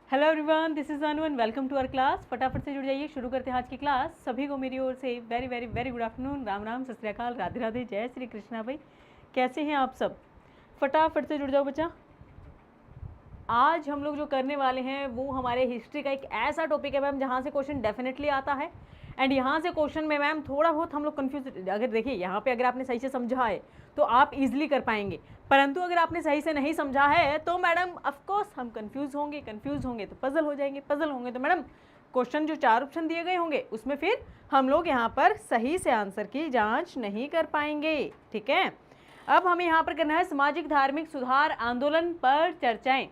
Hello everyone, this is Anu and welcome to our class. फटाफट से जुड़ जाइए, शुरू करते हैं आज की क्लास। सभी को मेरी ओर से very very very good afternoon, Ram Ram, सत श्री अकाल, राधे राधे, जय श्री कृष्णा। भाई कैसे हैं आप सब? फटाफट से जुड़ जाओ बच्चा। आज हम लोग जो करने वाले हैं वो हमारे हिस्ट्री का एक ऐसा टॉपिक है मैम जहाँ से क्वेश्चन डेफिनेटली आता है। एंड यहाँ से क्वेश्चन में मैम थोड़ा बहुत हम लोग कन्फ्यूज, अगर देखिए यहाँ पे अगर आपने सही से समझा है तो आप इजीली कर पाएंगे, परंतु अगर आपने सही से नहीं समझा है तो मैडम ऑफकोर्स हम कंफ्यूज होंगे तो पजल हो जाएंगे, पजल होंगे तो मैडम क्वेश्चन जो 4 ऑप्शन दिए गए होंगे उसमें फिर हम लोग यहाँ पर सही से आंसर की जांच नहीं कर पाएंगे। ठीक है, अब हमें यहाँ पर करना है सामाजिक धार्मिक सुधार आंदोलन पर चर्चाएं।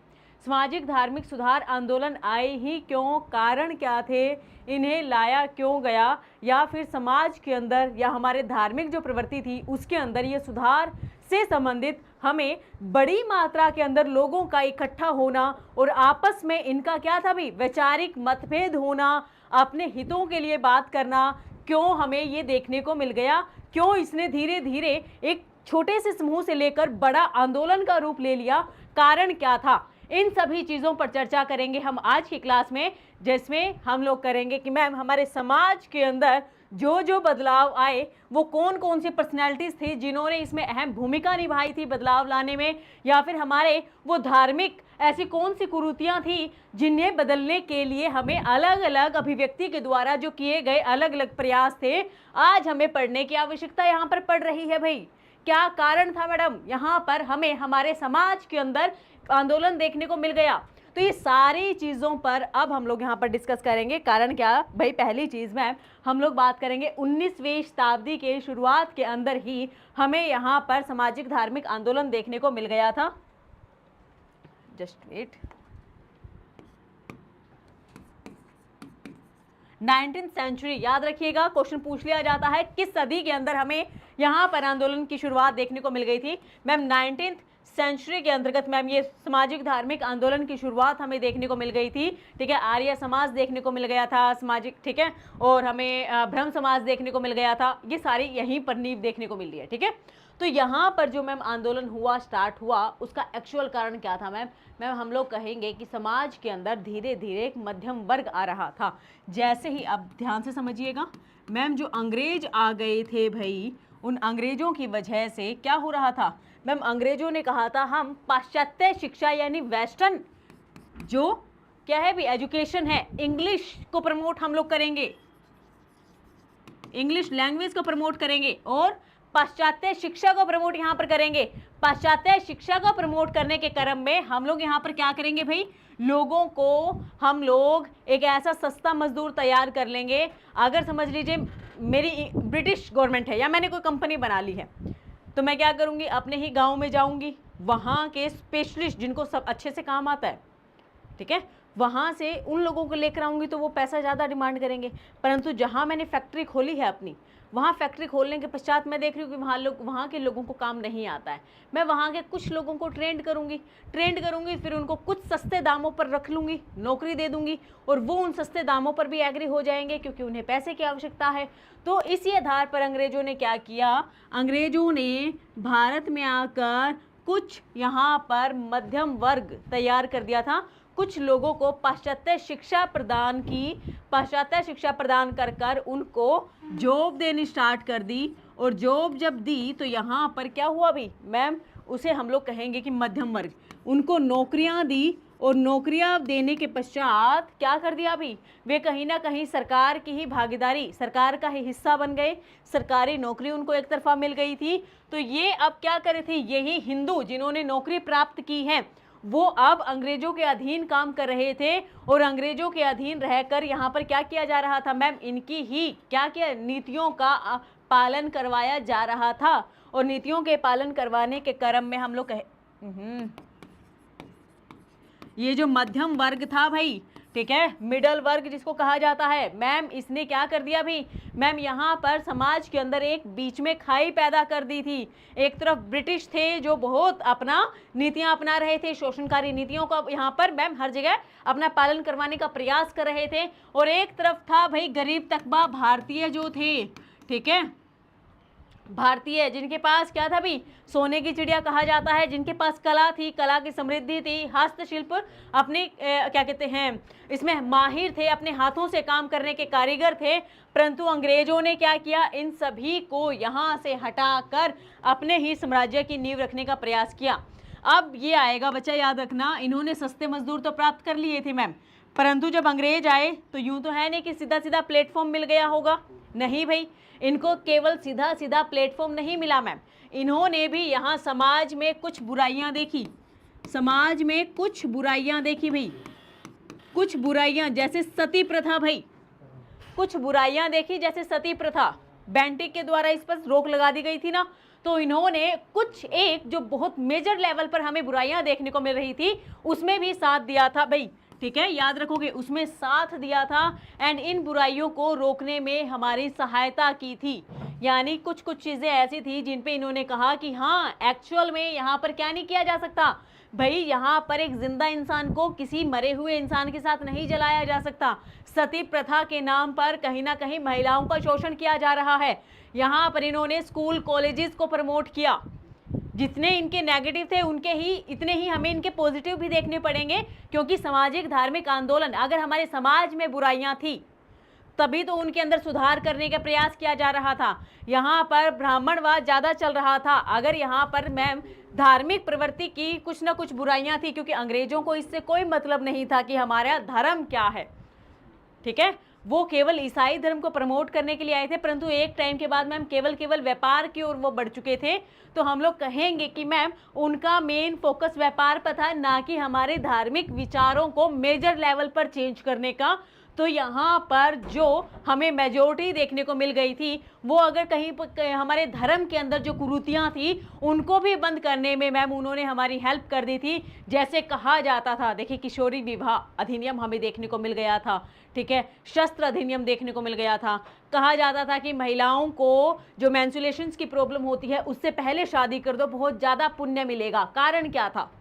सामाजिक धार्मिक सुधार आंदोलन आए ही क्यों, कारण क्या थे, इन्हें लाया क्यों गया, या फिर समाज के अंदर या हमारे धार्मिक जो प्रवृत्ति थी उसके अंदर ये सुधार से संबंधित हमें बड़ी मात्रा के अंदर लोगों का इकट्ठा होना और आपस में इनका क्या था भी वैचारिक मतभेद होना, अपने हितों के लिए बात करना, क्यों हमें ये देखने को मिल गया, क्यों इसने धीरे धीरे एक छोटे से समूह से लेकर बड़ा आंदोलन का रूप ले लिया, कारण क्या था, इन सभी चीज़ों पर चर्चा करेंगे हम आज की क्लास में, जिसमें हम लोग करेंगे कि मैम हमारे समाज के अंदर जो जो बदलाव आए वो कौन कौन सी पर्सनैलिटीज़ थी जिन्होंने इसमें अहम भूमिका निभाई थी बदलाव लाने में, या फिर हमारे वो धार्मिक ऐसी कौन सी कुरीतियाँ थी जिन्हें बदलने के लिए हमें अलग अलग अभिव्यक्ति के द्वारा जो किए गए अलग अलग प्रयास थे आज हमें पढ़ने की आवश्यकता यहाँ पर पड़ रही है। भाई क्या कारण था मैडम यहाँ पर हमें हमारे समाज के अंदर आंदोलन देखने को मिल गया, तो ये सारी चीज़ों पर अब हम लोग यहाँ पर डिस्कस करेंगे। कारण क्या भाई, पहली चीज़ में हम लोग बात करेंगे 19वीं शताब्दी के शुरुआत के अंदर ही हमें यहाँ पर सामाजिक धार्मिक आंदोलन देखने को मिल गया था। जस्ट वेट, 19th सेंचुरी याद रखिएगा, क्वेश्चन पूछ लिया जाता है किस सदी के अंदर हमें यहाँ पर आंदोलन की शुरुआत देखने को मिल गई थी। मैम 19th सेंचुरी के अंतर्गत मैम ये सामाजिक धार्मिक आंदोलन की शुरुआत हमें देखने को मिल गई थी। ठीक है, आर्य समाज देखने को मिल गया था सामाजिक, ठीक है, और हमें ब्रह्म समाज देखने को मिल गया था। ये सारी यहीं पर नींव देखने को मिल रही है। ठीक है, तो यहाँ पर जो मैम आंदोलन हुआ, स्टार्ट हुआ, उसका एक्चुअल कारण क्या था मैम? मैम हम लोग कहेंगे कि समाज के अंदर धीरे धीरे एक मध्यम वर्ग आ रहा था। जैसे ही, अब ध्यान से समझिएगा मैम, जो अंग्रेज आ गए थे भाई, उन अंग्रेजों की वजह से क्या हो रहा था मैम, अंग्रेजों ने कहा था हम पाश्चात्य शिक्षा यानी वेस्टर्न जो क्या है भी एजुकेशन है, इंग्लिश को प्रमोट हम लोग करेंगे, इंग्लिश लैंग्वेज को प्रमोट करेंगे और पाश्चात्य शिक्षा को प्रमोट यहाँ पर करेंगे। पाश्चात्य शिक्षा को प्रमोट करने के क्रम में हम लोग यहाँ पर क्या करेंगे भाई, लोगों को हम लोग एक ऐसा सस्ता मजदूर तैयार कर लेंगे। अगर समझ लीजिए मेरी ब्रिटिश गवर्नमेंट है या मैंने कोई कंपनी बना ली है, तो मैं क्या करूँगी, अपने ही गाँव में जाऊँगी, वहाँ के स्पेशलिस्ट जिनको सब अच्छे से काम आता है, ठीक है, वहाँ से उन लोगों को लेकर आऊँगी तो वो पैसा ज़्यादा डिमांड करेंगे। परंतु जहाँ मैंने फैक्ट्री खोली है अपनी, वहाँ फैक्ट्री खोलने के पश्चात मैं देख रही हूँ कि वहाँ के लोगों को काम नहीं आता है, मैं वहाँ के कुछ लोगों को ट्रेंड करूँगी, फिर उनको कुछ सस्ते दामों पर रख लूँगी, नौकरी दे दूँगी, और वो उन सस्ते दामों पर भी एग्री हो जाएंगे क्योंकि उन्हें पैसे की आवश्यकता है। तो इसी आधार पर अंग्रेजों ने क्या किया, अंग्रेजों ने भारत में आकर कुछ यहाँ पर मध्यम वर्ग तैयार कर दिया था, कुछ लोगों को पाश्चात्य शिक्षा प्रदान की, पाश्चात्य शिक्षा प्रदान कर कर उनको जॉब देनी स्टार्ट कर दी, और जॉब जब दी तो यहाँ पर क्या हुआ भी मैम, उसे हम लोग कहेंगे कि मध्यम वर्ग, उनको नौकरियाँ दी, और नौकरियाँ देने के पश्चात क्या कर दिया अभी, वे कहीं ना कहीं सरकार की ही भागीदारी, सरकार का ही हिस्सा बन गए, सरकारी नौकरी उनको एक तरफा मिल गई थी। तो ये अब क्या करे थे, यही हिंदू जिन्होंने नौकरी प्राप्त की है वो अब अंग्रेजों के अधीन काम कर रहे थे, और अंग्रेजों के अधीन रहकर यहाँ पर क्या किया जा रहा था मैम, इनकी ही क्या क्या नीतियों का पालन करवाया जा रहा था, और नीतियों के पालन करवाने के क्रम में हम लोग ये जो मध्यम वर्ग था भाई, ठीक है, मिडल वर्ग जिसको कहा जाता है, मैम इसने क्या कर दिया भी मैम, यहाँ पर समाज के अंदर एक बीच में खाई पैदा कर दी थी। एक तरफ ब्रिटिश थे जो बहुत अपना नीतियाँ अपना रहे थे, शोषणकारी नीतियों का यहाँ पर मैम हर जगह अपना पालन करवाने का प्रयास कर रहे थे, और एक तरफ था भाई गरीब तबका भारतीय जो थे, ठीक है, भारतीय, जिनके पास क्या था भी, सोने की चिड़िया कहा जाता है, जिनके पास कला थी, कला की समृद्धि थी, हस्तशिल्प अपने क्या कहते हैं इसमें माहिर थे, अपने हाथों से काम करने के कारीगर थे। परंतु अंग्रेजों ने क्या किया, इन सभी को यहाँ से हटाकर अपने ही साम्राज्य की नींव रखने का प्रयास किया। अब ये आएगा बच्चा, याद रखना, इन्होंने सस्ते मजदूर तो प्राप्त कर लिए थे मैम, परंतु जब अंग्रेज आए तो यूं तो है नहीं कि सीधा सीधा प्लेटफॉर्म मिल गया होगा, नहीं भाई, इनको केवल सीधा सीधा प्लेटफॉर्म नहीं मिला मैम, इन्होंने भी यहाँ समाज में कुछ बुराइयां देखी, समाज में कुछ बुराइयां देखी भाई, कुछ बुराइयां जैसे सती प्रथा भाई, कुछ बुराइयां देखी जैसे सती प्रथा, बेंटिक के द्वारा इस पर रोक लगा दी गई थी ना, तो इन्होंने कुछ एक जो बहुत मेजर लेवल पर हमें बुराइयां देखने को मिल रही थी उसमें भी साथ दिया था भाई, ठीक है, याद रखोगे, उसमें साथ दिया था एंड इन बुराइयों को रोकने में हमारी सहायता की थी। यानी कुछ कुछ चीज़ें ऐसी थी जिन पे इन्होंने कहा कि हाँ एक्चुअल में यहाँ पर क्या नहीं किया जा सकता भाई, यहाँ पर एक जिंदा इंसान को किसी मरे हुए इंसान के साथ नहीं जलाया जा सकता, सती प्रथा के नाम पर कहीं ना कहीं महिलाओं का शोषण किया जा रहा है। यहाँ पर इन्होंने स्कूल कॉलेजेस को प्रमोट किया, जितने इनके नेगेटिव थे उनके ही इतने ही हमें इनके पॉजिटिव भी देखने पड़ेंगे, क्योंकि सामाजिक धार्मिक आंदोलन, अगर हमारे समाज में बुराइयां थी तभी तो उनके अंदर सुधार करने का प्रयास किया जा रहा था। यहाँ पर ब्राह्मणवाद ज़्यादा चल रहा था, अगर यहाँ पर मैम धार्मिक प्रवृत्ति की कुछ ना कुछ बुराइयां थी, क्योंकि अंग्रेजों को इससे कोई मतलब नहीं था कि हमारा धर्म क्या है, ठीक है, वो केवल ईसाई धर्म को प्रमोट करने के लिए आए थे, परंतु एक टाइम के बाद मैम केवल व्यापार की ओर वो बढ़ चुके थे, तो हम लोग कहेंगे कि मैम उनका मेन फोकस व्यापार पर था, ना कि हमारे धार्मिक विचारों को मेजर लेवल पर चेंज करने का। तो यहाँ पर जो हमें मेजोरिटी देखने को मिल गई थी वो अगर कहीं पर हमारे धर्म के अंदर जो कुरीतियाँ थी उनको भी बंद करने में मैम उन्होंने हमारी हेल्प कर दी थी। जैसे कहा जाता था, देखिए किशोरी विवाह अधिनियम हमें देखने को मिल गया था, ठीक है, शस्त्र अधिनियम देखने को मिल गया था, कहा जाता था कि महिलाओं को जो मेंस्ट्रुएशंस की प्रॉब्लम होती है उससे पहले शादी कर दो, बहुत ज़्यादा पुण्य मिलेगा। कारण क्या था,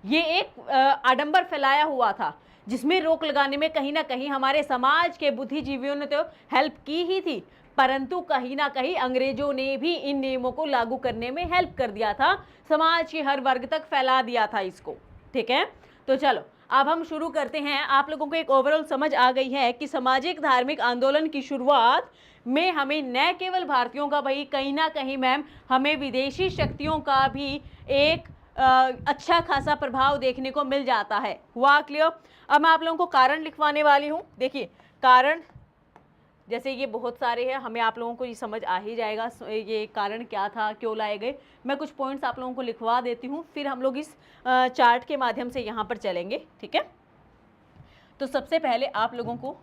ये एक आडंबर फैलाया हुआ था जिसमें रोक लगाने में कहीं ना कहीं हमारे समाज के बुद्धिजीवियों ने तो हेल्प की ही थी, परंतु कहीं ना कहीं अंग्रेजों ने भी इन नियमों को लागू करने में हेल्प कर दिया था, समाज के हर वर्ग तक फैला दिया था इसको, ठीक है। तो चलो अब हम शुरू करते हैं। आप लोगों को एक ओवरऑल समझ आ गई है कि सामाजिक धार्मिक आंदोलन की शुरुआत में हमें न केवल भारतीयों का भाई, कहीं ना कहीं मैम हमें विदेशी शक्तियों का भी एक अच्छा खासा प्रभाव देखने को मिल जाता है। हुआ क्लियर? अब मैं आप लोगों को कारण लिखवाने वाली हूँ। देखिए कारण जैसे ये बहुत सारे हैं, हमें आप लोगों को ये समझ आ ही जाएगा ये कारण क्या था, क्यों लाए गए। मैं कुछ पॉइंट्स आप लोगों को लिखवा देती हूँ, फिर हम लोग इस चार्ट के माध्यम से यहाँ पर चलेंगे, ठीक है। तो सबसे पहले आप लोगों को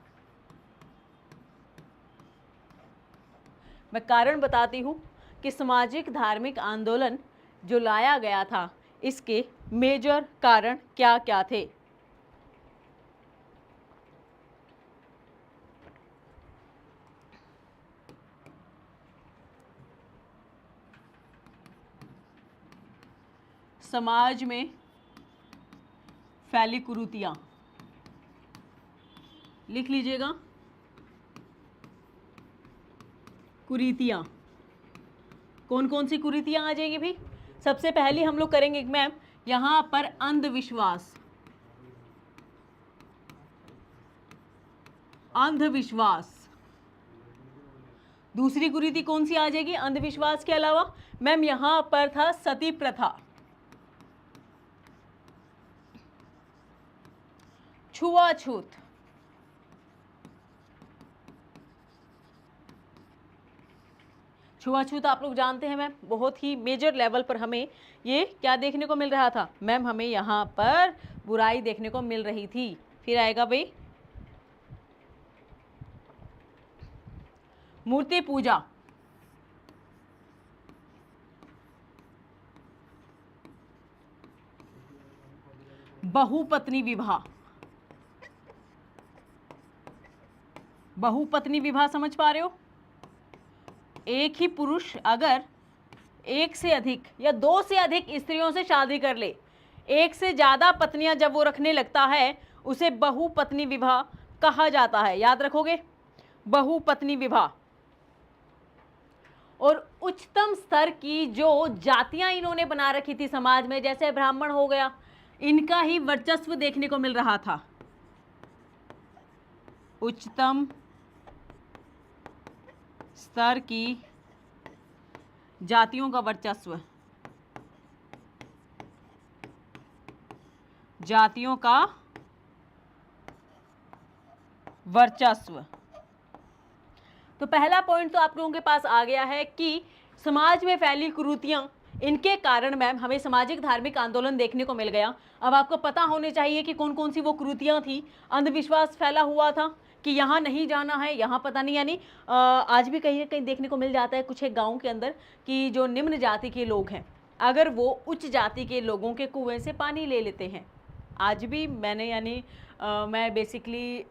मैं कारण बताती हूँ कि सामाजिक धार्मिक आंदोलन जो लाया गया था इसके मेजर कारण क्या क्या थे। समाज में फैली कुरीतियां, लिख लीजिएगा, कुरीतियां। कौन कौन सी कुरीतियां आ जाएगी भाई? सबसे पहले हम लोग करेंगे मैम यहां पर अंधविश्वास, अंधविश्वास। दूसरी कुरीति कौन सी आ जाएगी अंधविश्वास के अलावा? मैम यहां पर था सती प्रथा, छुआछूत, छुआछूत आप लोग जानते हैं मैम बहुत ही मेजर लेवल पर हमें ये क्या देखने को मिल रहा था मैम, हमें यहाँ पर बुराई देखने को मिल रही थी। फिर आएगा भाई मूर्ति पूजा, बहुपत्नी विवाह, बहुपत्नी विवाह समझ पा रहे हो? एक ही पुरुष अगर एक से अधिक या दो से अधिक स्त्रियों से शादी कर ले, एक से ज़्यादा पत्नियां जब वो रखने लगता है उसे बहुपत्नी विवाह कहा जाता है। याद रखोगे, बहुपत्नी विवाह। और उच्च उच्चतम स्तर की जो जातियां इन्होंने बना रखी थी समाज में, जैसे ब्राह्मण हो गया, इनका ही वर्चस्व देखने को मिल रहा था। उच्चतम स्तर की जातियों का वर्चस्व, जातियों का वर्चस्व। तो पहला पॉइंट तो आप लोगों के पास आ गया है कि समाज में फैली कुरीतियां, इनके कारण मैम हमें सामाजिक धार्मिक आंदोलन देखने को मिल गया। अब आपको पता होने चाहिए कि कौन कौन सी वो कुरीतियां थी। अंधविश्वास फैला हुआ था कि यहाँ नहीं जाना है, यहाँ पता नहीं, यानी आज भी कहीं ना कहीं देखने को मिल जाता है कुछ एक गाँव के अंदर कि जो निम्न जाति के लोग हैं, अगर वो उच्च जाति के लोगों के कुएं से पानी ले लेते हैं। आज भी मैंने यानी मैं बेसिकली,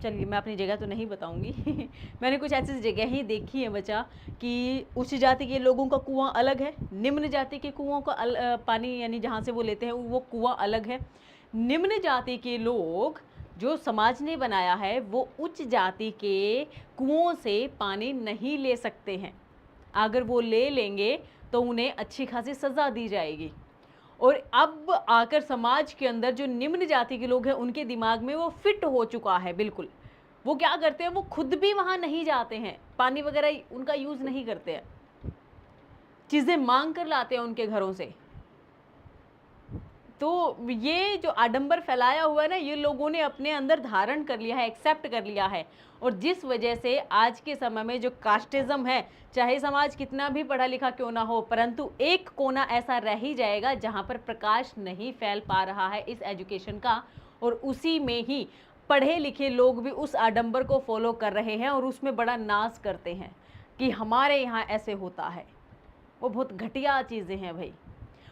चलिए मैं अपनी जगह तो नहीं बताऊंगी मैंने कुछ ऐसी जगह ही देखी है बच्चा कि उच्च जाति के लोगों का कुआं अलग है, निम्न जाति के कुओं का पानी यानी जहाँ से वो लेते हैं वो कुआं अलग है। निम्न जाति के लोग जो समाज ने बनाया है वो उच्च जाति के कुओं से पानी नहीं ले सकते हैं। अगर वो ले लेंगे तो उन्हें अच्छी खासी सज़ा दी जाएगी। और अब आकर समाज के अंदर जो निम्न जाति के लोग हैं उनके दिमाग में वो फिट हो चुका है बिल्कुल। वो क्या करते हैं, वो खुद भी वहाँ नहीं जाते हैं, पानी वगैरह उनका यूज़ नहीं करते हैं, चीज़ें मांग कर लाते हैं उनके घरों से। तो ये जो आडंबर फैलाया हुआ है ना, ये लोगों ने अपने अंदर धारण कर लिया है, एक्सेप्ट कर लिया है। और जिस वजह से आज के समय में जो कास्टिज्म है, चाहे समाज कितना भी पढ़ा लिखा क्यों ना हो, परंतु एक कोना ऐसा रह ही जाएगा जहाँ पर प्रकाश नहीं फैल पा रहा है इस एजुकेशन का, और उसी में ही पढ़े लिखे लोग भी उस आडंबर को फॉलो कर रहे हैं और उसमें बड़ा नाज करते हैं कि हमारे यहाँ ऐसे होता है। वो बहुत घटिया चीज़ें हैं भाई।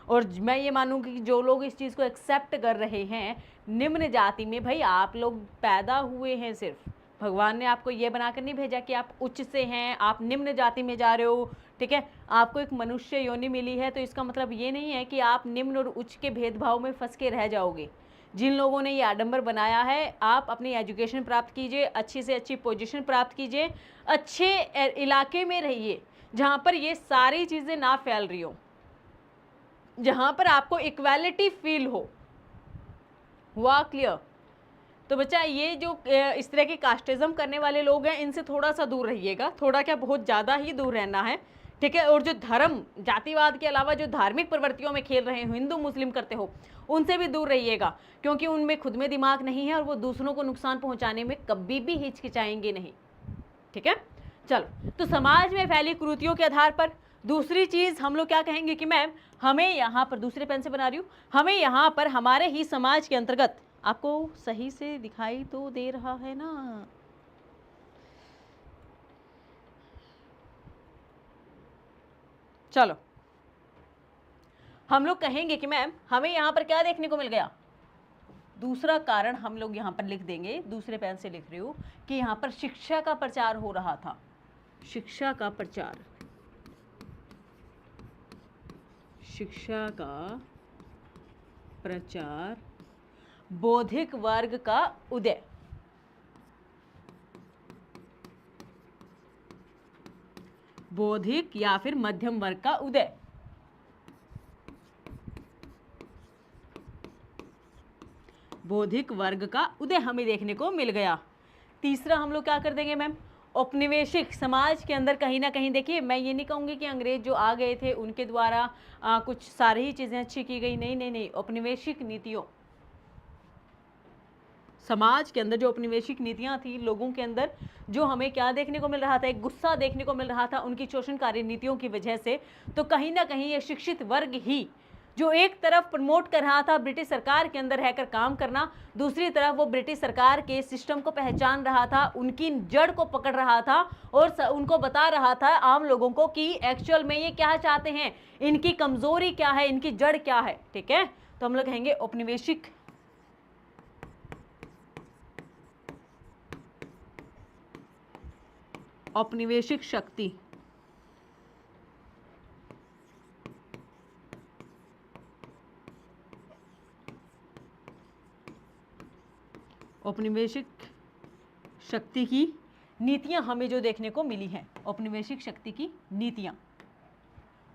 और मैं ये मानूंगी कि जो लोग इस चीज़ को एक्सेप्ट कर रहे हैं निम्न जाति में, भाई आप लोग पैदा हुए हैं, सिर्फ भगवान ने आपको ये बनाकर नहीं भेजा कि आप उच्च से हैं, आप निम्न जाति में जा रहे हो, ठीक है। आपको एक मनुष्य योनि मिली है, तो इसका मतलब ये नहीं है कि आप निम्न और उच्च के भेदभाव में फंस के रह जाओगे। जिन लोगों ने ये आडंबर बनाया है, आप अपनी एजुकेशन प्राप्त कीजिए, अच्छी से अच्छी पोजीशन प्राप्त कीजिए, अच्छे इलाके में रहिए जहाँ पर ये सारी चीज़ें ना फैल रही हो, जहां पर आपको इक्वालिटी फील हो। हुआ क्लियर? तो बच्चा ये जो इस तरह के कास्टिज्म करने वाले लोग हैं, इनसे थोड़ा सा दूर रहिएगा, थोड़ा क्या बहुत ज़्यादा ही दूर रहना है, ठीक है। और जो धर्म जातिवाद के अलावा जो धार्मिक प्रवृत्तियों में खेल रहे हो, हिंदू मुस्लिम करते हो, उनसे भी दूर रहिएगा, क्योंकि उनमें खुद में दिमाग नहीं है और वो दूसरों को नुकसान पहुंचाने में कभी भी हिचकिचाएंगे नहीं, ठीक है। चलो, तो समाज में फैली कुरीतियों के आधार पर दूसरी चीज़ हम लोग क्या कहेंगे कि मैम हमें यहाँ पर, दूसरे पेन से बना रही हूँ, हमें यहाँ पर हमारे ही समाज के अंतर्गत, आपको सही से दिखाई तो दे रहा है ना? चलो, हम लोग कहेंगे कि मैम हमें यहाँ पर क्या देखने को मिल गया। दूसरा कारण हम लोग यहाँ पर लिख देंगे, दूसरे पेन से लिख रही हूँ कि यहाँ पर शिक्षा का प्रचार हो रहा था। शिक्षा का प्रचार, शिक्षा का प्रचार, बौद्धिक वर्ग का उदय, बौद्धिक या फिर मध्यम वर्ग का उदय, बौद्धिक वर्ग का उदय हमें देखने को मिल गया। तीसरा हम लोग क्या कर देंगे मैम, औपनिवेशिक समाज के अंदर कहीं ना कहीं, देखिए मैं ये नहीं कहूँगी कि अंग्रेज जो आ गए थे उनके द्वारा कुछ सारी ही चीज़ें अच्छी की गई, नहीं नहीं नहीं, औपनिवेशिक नीतियों, समाज के अंदर जो औपनिवेशिक नीतियां थी, लोगों के अंदर जो हमें क्या देखने को मिल रहा था, एक गुस्सा देखने को मिल रहा था उनकी शोषणकारी नीतियों की वजह से। तो कहीं ना कहीं ये शिक्षित वर्ग ही जो एक तरफ प्रमोट कर रहा था ब्रिटिश सरकार के अंदर रहकर काम करना, दूसरी तरफ वो ब्रिटिश सरकार के सिस्टम को पहचान रहा था, उनकी जड़ को पकड़ रहा था और उनको बता रहा था आम लोगों को कि एक्चुअल में ये क्या चाहते हैं, इनकी कमजोरी क्या है, इनकी जड़ क्या है, ठीक है। तो हम लोग कहेंगे औपनिवेशिक, औपनिवेशिक शक्ति, औपनिवेशिक शक्ति की नीतियां हमें जो देखने को मिली हैं, औपनिवेशिक शक्ति की नीतियां,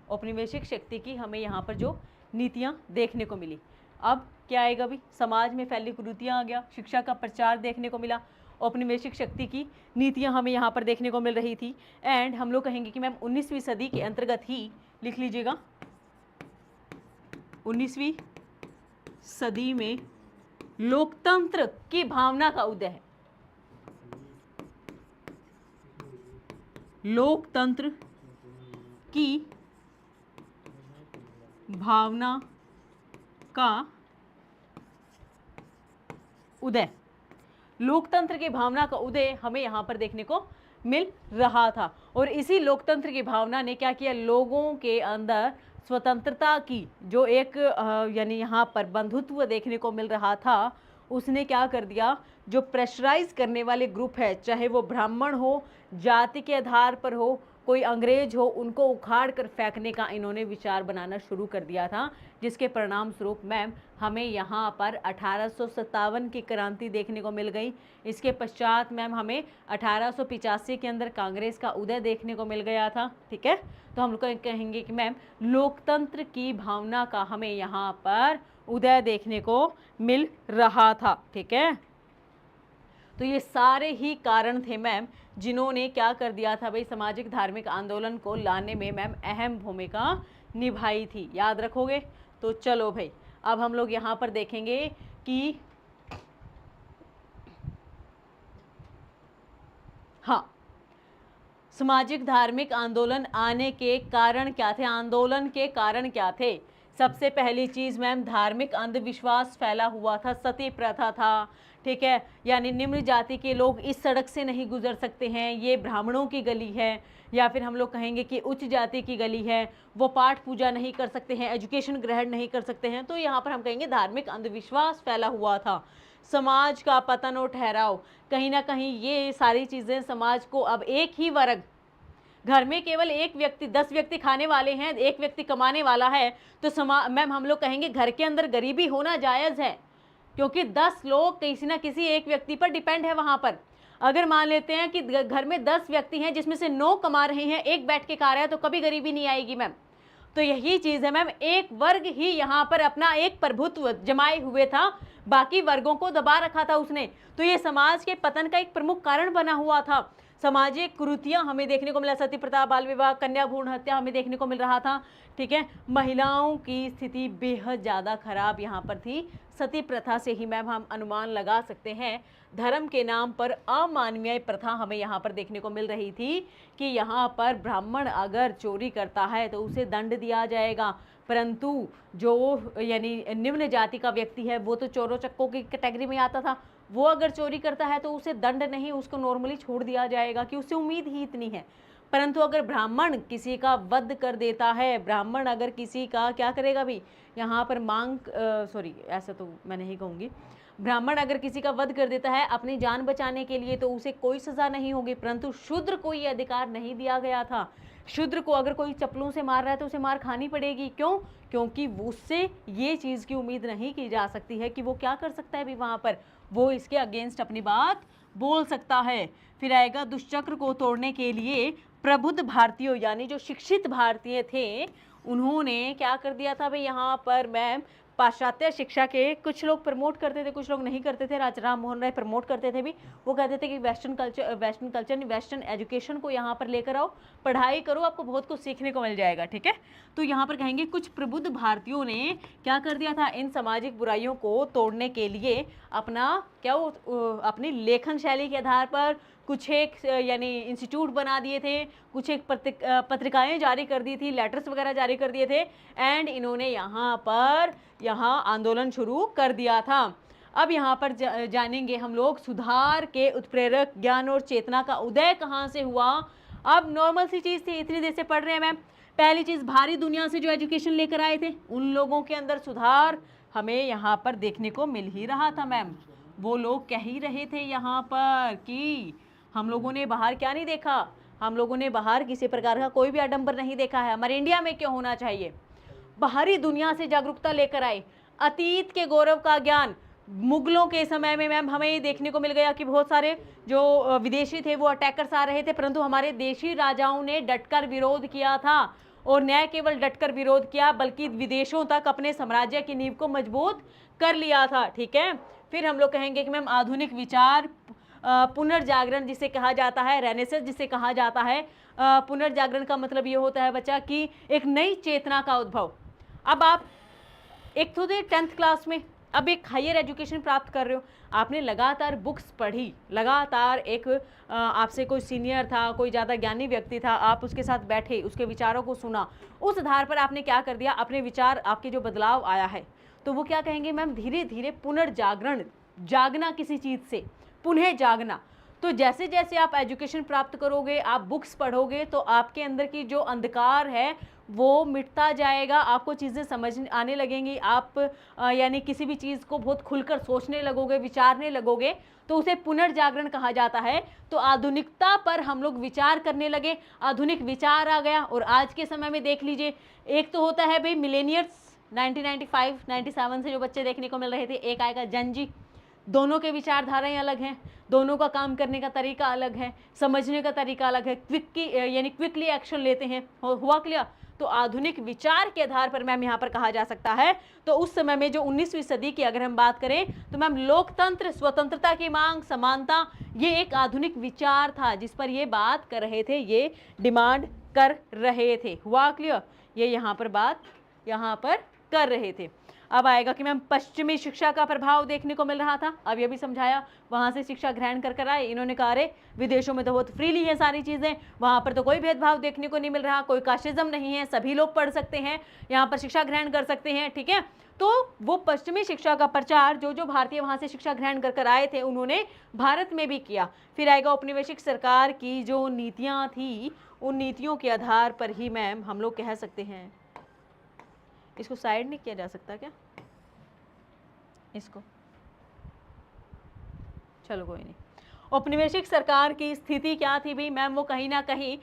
औपनिवेशिक शक्ति की हमें यहाँ पर जो नीतियाँ देखने को मिली। अब क्या आएगा भी, समाज में फैली कुरीतियाँ आ गया, शिक्षा का प्रचार देखने को मिला, औपनिवेशिक शक्ति की नीतियाँ हमें यहाँ पर देखने को मिल रही थी। एंड हम लोग कहेंगे कि मैम 19वीं सदी के अंतर्गत ही, लिख लीजिएगा, 19वीं सदी में लोकतंत्र की भावना का उदय है। लोकतंत्र की भावना का उदय, लोकतंत्र की भावना का उदय हमें यहाँ पर देखने को मिल रहा था। और इसी लोकतंत्र की भावना ने क्या किया, लोगों के अंदर स्वतंत्रता की जो एक यानी यहाँ पर बंधुत्व देखने को मिल रहा था, उसने क्या कर दिया, जो प्रेशराइज करने वाले ग्रुप है, चाहे वो ब्राह्मण हो, जाति के आधार पर हो, कोई अंग्रेज हो, उनको उखाड़ कर फेंकने का इन्होंने विचार बनाना शुरू कर दिया था, जिसके परिणाम स्वरूप मैम हमें यहाँ पर 1857 की क्रांति देखने को मिल गई। इसके पश्चात मैम हमें 1885 के अंदर कांग्रेस का उदय देखने को मिल गया था। ठीक है, तो हम लोग कहेंगे कि मैम लोकतंत्र की भावना का हमें यहाँ पर उदय देखने को मिल रहा था। ठीक है, तो ये सारे ही कारण थे मैम जिन्होंने क्या कर दिया था भाई, सामाजिक धार्मिक आंदोलन को लाने में मैम अहम भूमिका निभाई थी। याद रखोगे? तो चलो भाई, अब हम लोग यहाँ पर देखेंगे कि हाँ, सामाजिक धार्मिक आंदोलन आने के कारण क्या थे, आंदोलन के कारण क्या थे। सबसे पहली चीज मैम धार्मिक अंधविश्वास फैला हुआ था, सती प्रथा था। ठीक है, यानी निम्न जाति के लोग इस सड़क से नहीं गुजर सकते हैं, ये ब्राह्मणों की गली है, या फिर हम लोग कहेंगे कि उच्च जाति की गली है, वो पाठ पूजा नहीं कर सकते हैं, एजुकेशन ग्रहण नहीं कर सकते हैं। तो यहाँ पर हम कहेंगे धार्मिक अंधविश्वास फैला हुआ था। समाज का पतन और ठहराव, कहीं ना कहीं ये सारी चीज़ें समाज को, अब एक ही वर्ग, घर में केवल एक व्यक्ति, 10 व्यक्ति खाने वाले हैं, एक व्यक्ति कमाने वाला है, तो मैम हम लोग कहेंगे घर के अंदर गरीबी होना जायज़ है, क्योंकि 10 लोग किसी ना किसी एक व्यक्ति पर डिपेंड है वहाँ पर। अगर मान लेते हैं कि घर में 10 व्यक्ति हैं जिसमें से 9 कमा रहे हैं, एक बैठ के खा रहा है, तो कभी गरीबी नहीं आएगी मैम। तो यही चीज़ है मैम, एक वर्ग ही यहाँ पर अपना एक प्रभुत्व जमाए हुए था, बाकी वर्गों को दबा रखा था उसने। तो ये समाज के पतन का एक प्रमुख कारण बना हुआ था। सामाजिक कुरीतियाँ हमें देखने को मिला, सती प्रथा, बाल विवाह, कन्या भ्रूण हत्या हमें देखने को मिल रहा था। ठीक है, महिलाओं की स्थिति बेहद ज़्यादा खराब यहाँ पर थी। सती प्रथा से ही मैम हम अनुमान लगा सकते हैं, धर्म के नाम पर अमानवीय प्रथा हमें यहाँ पर देखने को मिल रही थी कि यहाँ पर ब्राह्मण अगर चोरी करता है तो उसे दंड दिया जाएगा, परंतु जो यानी निम्न जाति का व्यक्ति है वो तो चोरों चक्कों की कैटेगरी में आता था, वो अगर चोरी करता है तो उसे दंड नहीं, उसको नॉर्मली छोड़ दिया जाएगा कि उससे उम्मीद ही इतनी है। परंतु अगर ब्राह्मण किसी का वध कर देता है, ब्राह्मण अगर किसी का क्या करेगा भी, यहाँ पर ऐसा तो मैं नहीं कहूँगी, ब्राह्मण अगर किसी का वध कर देता है अपनी जान बचाने के लिए तो उसे कोई सज़ा नहीं होगी, परंतु शूद्र को ये अधिकार नहीं दिया गया था। शूद्र को अगर कोई चप्पलों से मार रहा है तो उसे मार खानी पड़ेगी। क्यों? क्योंकि उससे ये चीज़ की उम्मीद नहीं की जा सकती है कि वो क्या कर सकता है भी, वहाँ पर वो इसके अगेंस्ट अपनी बात बोल सकता है। फिर आएगा दुष्चक्र को तोड़ने के लिए प्रबुद्ध भारतीयों, यानी जो शिक्षित भारतीय थे, उन्होंने क्या कर दिया था भाई, यहाँ पर मैम पाश्चात्य शिक्षा के कुछ लोग प्रमोट करते थे, कुछ लोग नहीं करते थे। राजा राम मोहन राय प्रमोट करते थे भी, वो कहते थे कि वेस्टर्न कल्चर वेस्टर्न एजुकेशन को यहाँ पर लेकर आओ, पढ़ाई करो, आपको बहुत कुछ सीखने को मिल जाएगा। ठीक है, तो यहाँ पर कहेंगे कुछ प्रबुद्ध भारतीयों ने क्या कर दिया था, इन सामाजिक बुराइयों को तोड़ने के लिए अपनी लेखन शैली के आधार पर कुछ एक यानी इंस्टीट्यूट बना दिए थे, कुछ एक पत्रिकाएं जारी कर दी थी, लेटर्स वगैरह जारी कर दिए थे, एंड इन्होंने यहाँ आंदोलन शुरू कर दिया था। अब यहाँ पर जानेंगे हम लोग सुधार के उत्प्रेरक ज्ञान और चेतना का उदय कहाँ से हुआ। अब नॉर्मल सी चीज़ थी, इतनी देर से पढ़ रहे हैं मैम। पहली चीज़, बाहरी दुनिया से जो एजुकेशन लेकर आए थे उन लोगों के अंदर सुधार हमें यहाँ पर देखने को मिल ही रहा था मैम। वो लोग कह ही रहे थे यहाँ पर कि हम लोगों ने बाहर क्या नहीं देखा, हम लोगों ने बाहर किसी प्रकार का कोई भी आडंबर नहीं देखा है, हमारे इंडिया में क्यों होना चाहिए। बाहरी दुनिया से जागरूकता लेकर आए, अतीत के गौरव का ज्ञान। मुगलों के समय में मैम हमें देखने को मिल गया कि बहुत सारे जो विदेशी थे वो अटैकर्स आ रहे थे, परंतु हमारे देशी राजाओं ने डटकर विरोध किया था। और न्याय केवल डटकर विरोध किया बल्कि विदेशों तक अपने साम्राज्य की नींव को मजबूत कर लिया था। ठीक है, फिर हम लोग कहेंगे कि मैम आधुनिक विचार पुनर्जागरण जिसे कहा जाता है, रेनेसेंस जिसे कहा जाता है। पुनर्जागरण का मतलब ये होता है बच्चा कि एक नई चेतना का उद्भव। अब आप एक तो 10th क्लास में, अब एक हायर एजुकेशन प्राप्त कर रहे हो, आपने लगातार बुक्स पढ़ी, लगातार एक आपसे कोई सीनियर था, कोई ज़्यादा ज्ञानी व्यक्ति था, आप उसके साथ बैठे, उसके विचारों को सुना, उस आधार पर आपने क्या कर दिया, अपने विचार, आपके जो बदलाव आया है, तो वो क्या कहेंगे मैम, धीरे धीरे पुनर्जागरण, जागना किसी चीज़ से, पुनः जागना। तो जैसे जैसे आप एजुकेशन प्राप्त करोगे, आप बुक्स पढ़ोगे, तो आपके अंदर की जो अंधकार है वो मिटता जाएगा, आपको चीज़ें समझ आने लगेंगी, आप यानी किसी भी चीज़ को बहुत खुलकर सोचने लगोगे, विचारने लगोगे, तो उसे पुनर्जागरण कहा जाता है। तो आधुनिकता पर हम लोग विचार करने लगे, आधुनिक विचार आ गया। और आज के समय में देख लीजिए, एक तो होता है भाई मिलेनियर्स, 1995-97 से जो बच्चे देखने को मिल रहे थे, एक आएगा जन जी, दोनों के विचारधाराएं अलग हैं, दोनों का काम करने का तरीका अलग है, समझने का तरीका अलग है, क्विकली एक्शन लेते हैं। हुआ क्लियर? तो आधुनिक विचार के आधार पर मैम यहाँ पर कहा जा सकता है। तो उस समय में जो 19वीं सदी की अगर हम बात करें तो मैम लोकतंत्र, स्वतंत्रता की मांग, समानता, ये एक आधुनिक विचार था जिस पर ये बात कर रहे थे, ये डिमांड कर रहे थे। हुआ क्लियर? ये यहाँ पर बात यहाँ पर कर रहे थे। अब आएगा कि मैम पश्चिमी शिक्षा का प्रभाव देखने को मिल रहा था, अब ये भी समझाया, वहाँ से शिक्षा ग्रहण कर कर आए, इन्होंने कहा अरे विदेशों में तो बहुत फ्रीली है सारी चीज़ें, वहाँ पर तो कोई भेदभाव देखने को नहीं मिल रहा, कोई कास्टिज्म नहीं है, सभी लोग पढ़ सकते हैं, यहाँ पर शिक्षा ग्रहण कर सकते हैं। ठीक है, तो वो पश्चिमी शिक्षा का प्रचार जो जो भारतीय वहाँ से शिक्षा ग्रहण कर कर आए थे उन्होंने भारत में भी किया। फिर आएगा औपनिवेशिक सरकार की जो नीतियाँ थी, उन नीतियों के आधार पर ही मैम हम लोग कह सकते हैं, इसको साइड नहीं किया जा सकता क्या, इसको, चलो कोई नहीं। औपनिवेशिक सरकार की स्थिति क्या थी भाई मैम, वो कहीं ना कहीं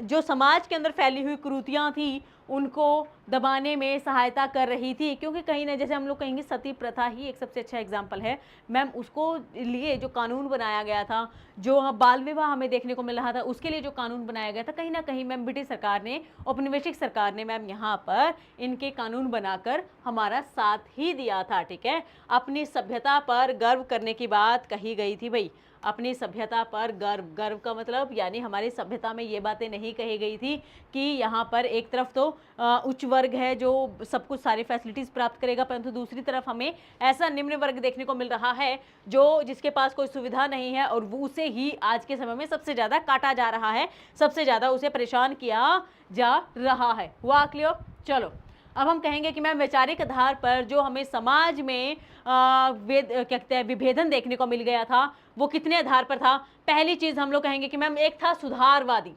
जो समाज के अंदर फैली हुई कुरीतियाँ थी उनको दबाने में सहायता कर रही थी, क्योंकि कहीं ना, जैसे हम लोग कहेंगे सती प्रथा ही एक सबसे अच्छा एग्जाम्पल है मैम, उसको लिए जो कानून बनाया गया था, जो बाल विवाह हमें देखने को मिल रहा था, उसके लिए जो कानून बनाया गया था, कहीं ना कहीं मैम ब्रिटिश सरकार ने, औपनिवेशिक सरकार ने मैम यहाँ पर इनके कानून बनाकर हमारा साथ ही दिया था। ठीक है, अपनी सभ्यता पर गर्व करने की बात कही गई थी भाई, अपनी सभ्यता पर गर्व, गर्व का मतलब यानी हमारी सभ्यता में ये बातें नहीं कही गई थी कि यहाँ पर एक तरफ तो उच्च वर्ग है जो सब कुछ सारी फैसिलिटीज़ प्राप्त करेगा, परंतु दूसरी तरफ हमें ऐसा निम्न वर्ग देखने को मिल रहा है जो जिसके पास कोई सुविधा नहीं है, और वो उसे ही आज के समय में सबसे ज़्यादा काटा जा रहा है, सबसे ज़्यादा उसे परेशान किया जा रहा है। हुआ क्लियर? चलो अब हम कहेंगे कि मैम वैचारिक आधार पर जो हमें समाज में क्या कहते हैं विभेदन देखने को मिल गया था, वो कितने आधार पर था। पहली चीज हम लोग कहेंगे कि मैम एक था सुधारवादी,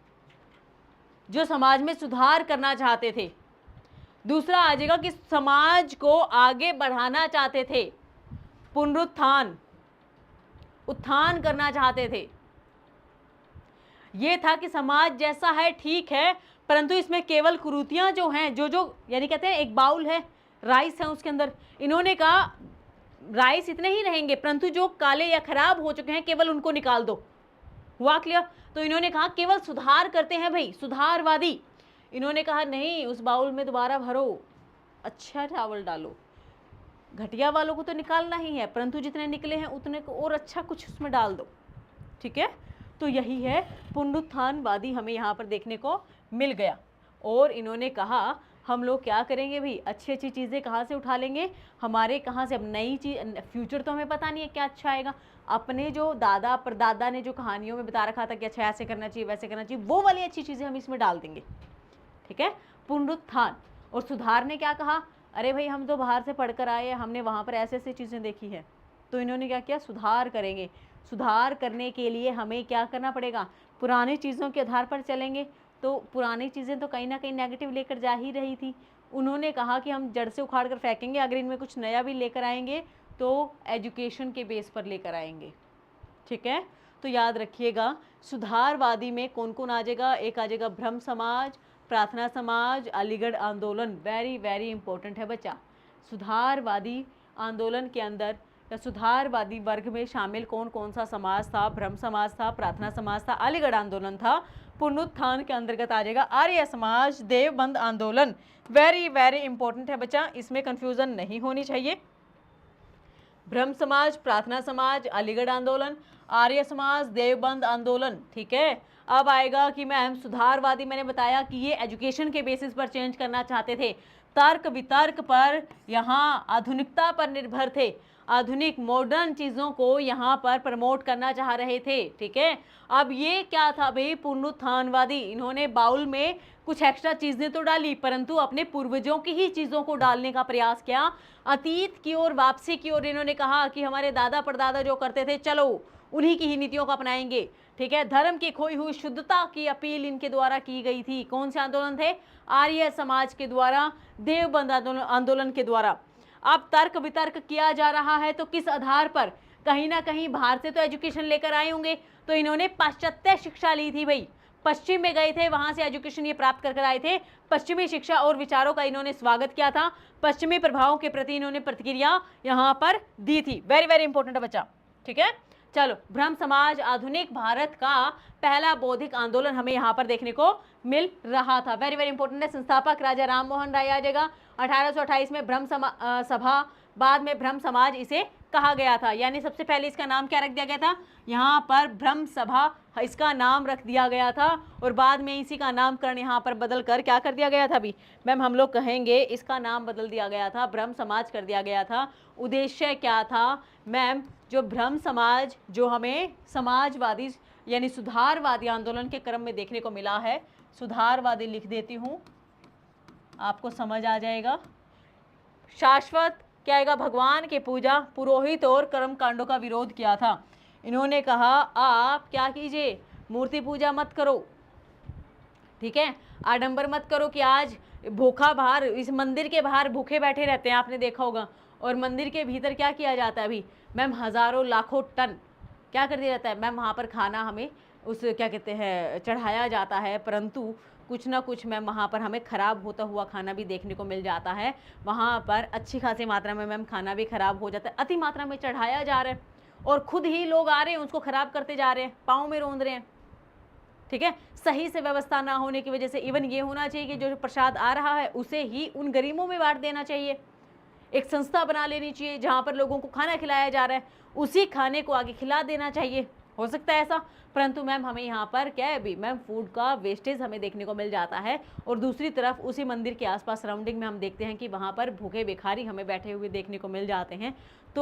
जो समाज में सुधार करना चाहते थे। दूसरा आ जाएगा कि समाज को आगे बढ़ाना चाहते थे, पुनरुत्थान, उत्थान करना चाहते थे। ये था कि समाज जैसा है ठीक है, परंतु इसमें केवल कुरीतियां जो हैं, जो यानी कहते हैं एक बाउल है, राइस है उसके अंदर, इन्होंने कहा राइस इतने ही रहेंगे, परंतु जो काले या खराब हो चुके हैं केवल उनको निकाल दो। हुआ क्लियर? तो इन्होंने कहा केवल सुधार करते हैं भाई, सुधारवादी। इन्होंने कहा नहीं, उस बाउल में दोबारा भरो, अच्छा चावल डालो, घटिया वालों को तो निकालना ही है, परंतु जितने निकले हैं उतने को और अच्छा कुछ उसमें डाल दो। ठीक है, तो यही है पुनरुत्थानवादी हमें यहाँ पर देखने को मिल गया। और इन्होंने कहा हम लोग क्या करेंगे भाई, अच्छी अच्छी चीज़ें कहाँ से उठा लेंगे, हमारे कहाँ से, अब नई चीज़, फ्यूचर तो हमें पता नहीं है क्या अच्छा आएगा, अपने जो दादा परदादा ने जो कहानियों में बता रखा था कि अच्छा ऐसे करना चाहिए वैसे करना चाहिए, वो वाली अच्छी चीज़ें हम इसमें डाल देंगे। ठीक है, पुनरुत्थान। और सुधार ने क्या कहा, अरे भाई हम तो बाहर से पढ़कर आए, हमने वहाँ पर ऐसे ऐसी चीज़ें देखी है, तो इन्होंने क्या किया, सुधार करेंगे। सुधार करने के लिए हमें क्या करना पड़ेगा, पुरानी चीज़ों के आधार पर चलेंगे। तो पुरानी चीज़ें तो कहीं ना कहीं नेगेटिव लेकर जा ही रही थी, उन्होंने कहा कि हम जड़ से उखाड़ कर फेंकेंगे, अगर इनमें कुछ नया भी लेकर आएंगे तो एजुकेशन के बेस पर लेकर आएंगे। ठीक है, तो याद रखिएगा सुधारवादी में कौन कौन आ जाएगा, एक आ जाएगा ब्रह्म समाज, प्रार्थना समाज, अलीगढ़ आंदोलन, वेरी वेरी इंपॉर्टेंट है बच्चा। सुधारवादी आंदोलन के अंदर या सुधारवादी वर्ग में शामिल कौन कौन सा समाज था? ब्रह्म समाज था, प्रार्थना समाज था, अलीगढ़ आंदोलन था, पुनरुत्थान के अंतर्गत आ जाएगा आर्य समाज, देवबंद आंदोलन। वेरी वेरी इंपॉर्टेंट है बच्चा, इसमें कंफ्यूजन नहीं होनी चाहिए। ब्रह्म समाज, प्रार्थना समाज, अलीगढ़ आंदोलन, आर्य समाज, देवबंद आंदोलन। ठीक है, अब आएगा कि मैम सुधारवादी, मैंने बताया कि ये एजुकेशन के बेसिस पर चेंज करना चाहते थे, तर्क वितर्क पर, यहाँ आधुनिकता पर निर्भर थे, आधुनिक मॉडर्न चीज़ों को यहाँ पर प्रमोट करना चाह रहे थे। ठीक है, अब ये क्या था भाई, पुनरुत्थानवादी, इन्होंने बाउल में कुछ एक्स्ट्रा चीज़ें तो डाली परंतु अपने पूर्वजों की ही चीज़ों को डालने का प्रयास किया, अतीत की ओर वापसी की ओर। इन्होंने कहा कि हमारे दादा परदादा जो करते थे चलो उन्हीं की ही नीतियों को अपनाएंगे। ठीक है, धर्म की खोई हुई शुद्धता की अपील इनके द्वारा की गई थी। कौन से आंदोलन थे? आर्य समाज के द्वारा, देवबंद आंदोलन के द्वारा। अब तर्क वितर्क किया जा रहा है तो किस आधार पर? कहीं ना कहीं बाहर से तो एजुकेशन लेकर आए होंगे, तो इन्होंने पाश्चात्य शिक्षा ली थी भाई, पश्चिम में गए थे, वहां से एजुकेशन ये प्राप्त कर आए थे, पश्चिमी शिक्षा और विचारों का इन्होंने स्वागत किया था, पश्चिमी प्रभावों के प्रति इन्होंने प्रतिक्रिया यहाँ पर दी थी। वेरी वेरी इंपॉर्टेंट है बच्चा। ठीक है, चलो, ब्रह्म समाज आधुनिक भारत का पहला बौद्धिक आंदोलन हमें यहाँ पर देखने को मिल रहा था। वेरी वेरी इंपॉर्टेंट है। संस्थापक राजा राम मोहन राय आ जाएगा। 1828 में ब्रह्म सभा, बाद में ब्रह्म समाज इसे कहा गया था, यानी सबसे पहले इसका नाम क्या रख दिया गया था? यहाँ पर ब्रह्म सभा इसका नाम रख दिया गया था, और बाद में इसी का नामकरण यहाँ पर बदल कर क्या कर दिया गया था अभी मैम, हम लोग कहेंगे इसका नाम बदल दिया गया था, ब्रह्म समाज कर दिया गया था। उद्देश्य क्या था मैम? जो ब्रह्म समाज, जो हमें समाजवादी यानी सुधारवादी आंदोलन के क्रम में देखने को मिला है, सुधारवादी लिख देती हूँ, आपको समझ आ जाएगा। शाश्वत क्या आएगा? भगवान की पूजा, पुरोहित और कर्म कांडों का विरोध किया था। इन्होंने कहा आप क्या कीजिए, मूर्ति पूजा मत करो, ठीक है, आडंबर मत करो कि आज भूखा बाहर, इस मंदिर के बाहर भूखे बैठे रहते हैं, आपने देखा होगा, और मंदिर के भीतर क्या किया जाता है अभी मैम? हजारों लाखों टन क्या कर दिया जाता है मैम? वहाँ पर खाना हमें उस क्या कहते हैं चढ़ाया जाता है, परंतु कुछ ना कुछ मैम वहाँ पर हमें ख़राब होता हुआ खाना भी देखने को मिल जाता है। वहाँ पर अच्छी खासी मात्रा में मैम खाना भी ख़राब हो जाता है, अति मात्रा में चढ़ाया जा रहा है, और खुद ही लोग आ रहे हैं उसको ख़राब करते जा रहे हैं, पाँव में रोंद रहे हैं। ठीक है, सही से व्यवस्था ना होने की वजह से इवन ये होना चाहिए कि जो प्रसाद आ रहा है उसे ही उन गरीबों में बांट देना चाहिए। एक संस्था बना लेनी चाहिए जहाँ पर लोगों को खाना खिलाया जा रहा है, उसी खाने को आगे खिला देना चाहिए। हो सकता है ऐसा, परंतु मैम हमें यहाँ पर क्या है अभी मैम, फूड का वेस्टेज हमें देखने को मिल जाता है। और दूसरी तरफ उसी मंदिर के आसपास सराउंडिंग में हम देखते हैं कि वहाँ पर भूखे भिखारी हमें बैठे हुए देखने को मिल जाते हैं। तो